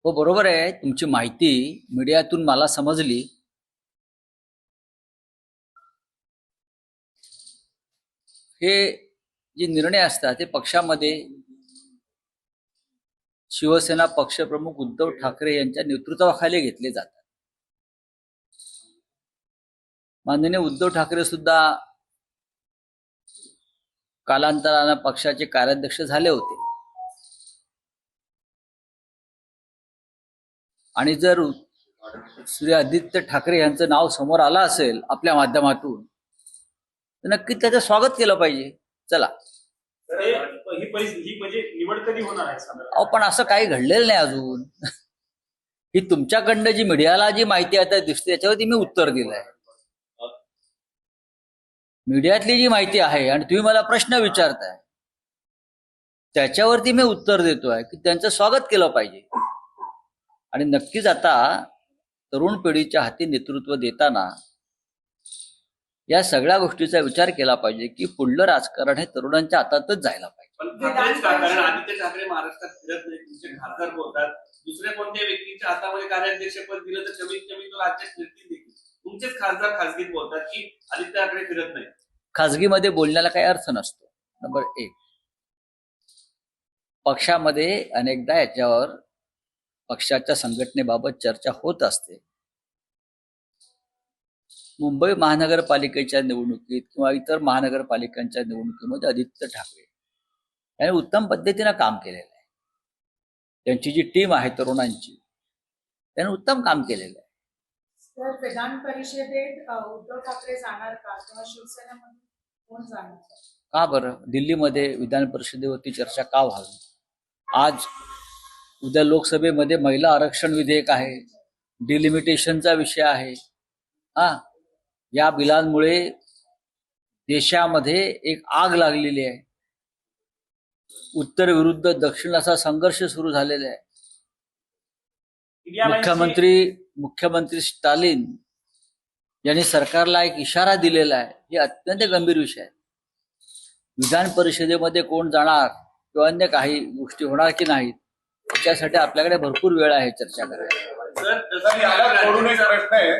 हो, बरोबर आहे. तुमची माहिती मीडियातून मला समजली. हे जे निर्णय असतात ते पक्षामध्ये शिवसेना पक्षप्रमुख उद्धव ठाकरे यांच्या नेतृत्वाखाली घेतले जातात. माननीय उद्धव ठाकरे सुद्धा कालांतराने पक्षाचे कार्याध्यक्ष झाले होते. आणि जर श्री आदित्य ठाकरे यांचं नाव समोर आलं असेल आपल्या माध्यमातून तर नक्कीच त्याचं स्वागत केलं पाहिजे. चला, ही म्हणजे निवड कधी होणार आहे साधारण? अहो, पण असं काही घडलेलं नाही अजून. ही तुमच्याकडनं जी मीडियाला जी माहिती आता दिसते त्याच्यावरती मी उत्तर दिलंय. मीडियातली जी माहिती आहे आणि तुम्ही मला प्रश्न विचारताय त्याच्यावरती मी उत्तर देतोय की त्यांचं स्वागत केलं पाहिजे. आणि नक्कीच आता तरुण पिढीच्या हाती नेतृत्व देताना या सगळ्या गोष्टीचा विचार केला पाहिजे की पुढलं राजकारण हे तरुणांच्या हातातच जायला पाहिजे. पण कारण आदित्य ठाकरे महाराष्ट्रात फिरत नाही, तुमचे खासदार बोलतात. दुसऱ्या कोणत्या व्यक्तीच्या हातामध्ये कार्याध्यक्षपद दिलं तर कमीत कमी तो राज्यात फिरतील देखील. तुमचेच खासदार खासगीत बोलतात की आदित्य ठाकरे फिरत नाही. खासगीमध्ये बोलण्याला काही अर्थ नसतो. नंबर 1, पक्षामध्ये अनेकदा याच्यावर पक्षाच्या संघटनेबाबत चर्चा होत असते. मुंबई महानगरपालिकेच्या निवडणुकीत किंवा इतर महानगरपालिकांच्या निवडणुकीमध्ये आदित्य ठाकरे यांनी उत्तम पद्धतीनं काम केलेलं आहे. त्यांची जी टीम आहे तरुणांची त्यांनी उत्तम काम केलेलं आहे. तर विधान परिषदेत उद्धव ठाकरे जाणार का किंवा शिवसेनेमधून कोण जाणार? का बरं? दिल्लीमध्ये विधान परिषदेवरती चर्चा का व्हावी? आज उद्या लोकसभेमध्ये महिला आरक्षण विधेयक आहे, डिलिमिटेशनचा विषय आहे. या बिलांमुळे देशामध्ये एक आग लागलेली आहे. उत्तर विरुद्ध दक्षिण असा संघर्ष सुरू झालेला आहे. मुख्यमंत्री स्टालिन यांनी सरकारला एक इशारा दिलेला आहे. हे अत्यंत गंभीर विषय आहे. विधान परिषदेमध्ये कोण जाणार किंवा अन्य काही गोष्टी होणार की नाहीत त्याच्यासाठी आपल्याकडे भरपूर वेळ आहे चर्चा करायला. प्रश्न आहे